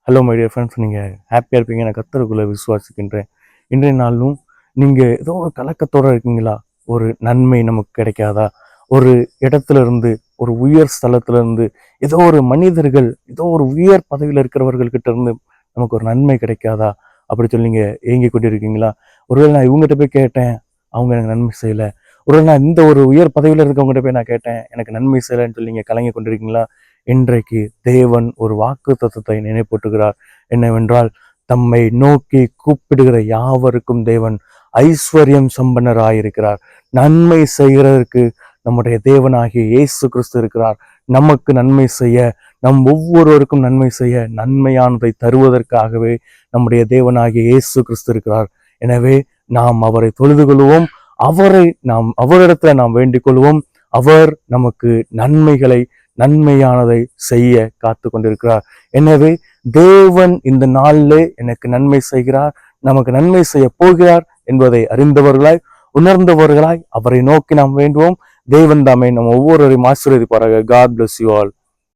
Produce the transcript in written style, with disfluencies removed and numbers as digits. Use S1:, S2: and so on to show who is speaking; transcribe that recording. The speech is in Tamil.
S1: ஹலோ மை டியர் ஃப்ரெண்ட்ஸ், நீங்கள் ஹாப்பியாக இருப்பீங்க, நான் கர்த்தருக்குள்ளே விசுவாசிக்கின்றேன். இன்றைய நாளும் நீங்கள் ஏதோ ஒரு கலக்கத்தோடு இருக்கீங்களா? ஒரு நன்மை நமக்கு கிடைக்காதா? ஒரு இடத்துல இருந்து, ஒரு உயர் ஸ்தலத்துல இருந்து, ஏதோ ஒரு மனிதர்கள், ஏதோ ஒரு உயர் பதவியில் இருக்கிறவர்கள்கிட்ட இருந்து நமக்கு ஒரு நன்மை கிடைக்காதா அப்படி சொல்லி நீங்கள் ஏங்கி கொண்டு இருக்கீங்களா? ஒருவேளை நான் இவங்ககிட்ட போய் கேட்டேன், அவங்க எனக்கு நன்மை செய்யலை. ஒருவேளை நான் இந்த ஒரு உயர் பதவியில் இருக்கவங்ககிட்ட போய் நான் கேட்டேன், எனக்கு நன்மை செய்யலைன்னு சொல்லி நீங்கள் கலங்கி கொண்டிருக்கீங்களா? இன்றைக்கு தேவன் ஒரு வாக்கு தத்தத்தை நினைப்பூட்டுகிறார். என்னவென்றால், தம்மை நோக்கி கூப்பிடுகிற யாவருக்கும் தேவன் ஐஸ்வர்யம் சம்பன்னராயிருக்கிறார். நன்மை செய்கிறதற்கு நம்முடைய தேவனாகிய இயேசு கிறிஸ்து இருக்கிறார். நமக்கு நன்மை செய்ய, நம் ஒவ்வொருவருக்கும் நன்மை செய்ய, நன்மையானதை தருவதற்காகவே நம்முடைய தேவனாகிய இயேசு கிறிஸ்து இருக்கிறார். எனவே நாம் அவரை தொழுது கொள்வோம், அவரிடத்துல நாம் வேண்டிக் கொள்வோம். அவர் நமக்கு நன்மையானதை செய்ய காத்து கொண்டிருக்கிறார். எனவே தேவன் இந்த நாளிலே எனக்கு நன்மை செய்கிறார், நமக்கு நன்மை செய்ய போகிறார் என்பதை அறிந்தவர்களாய், உணர்ந்தவர்களாய் அவரை நோக்கி நாம் வேண்டுவோம். தேவன் தாமே நம்ம ஒவ்வொருவரையும் ஆசீர்வதிப்பாராக. God bless you all.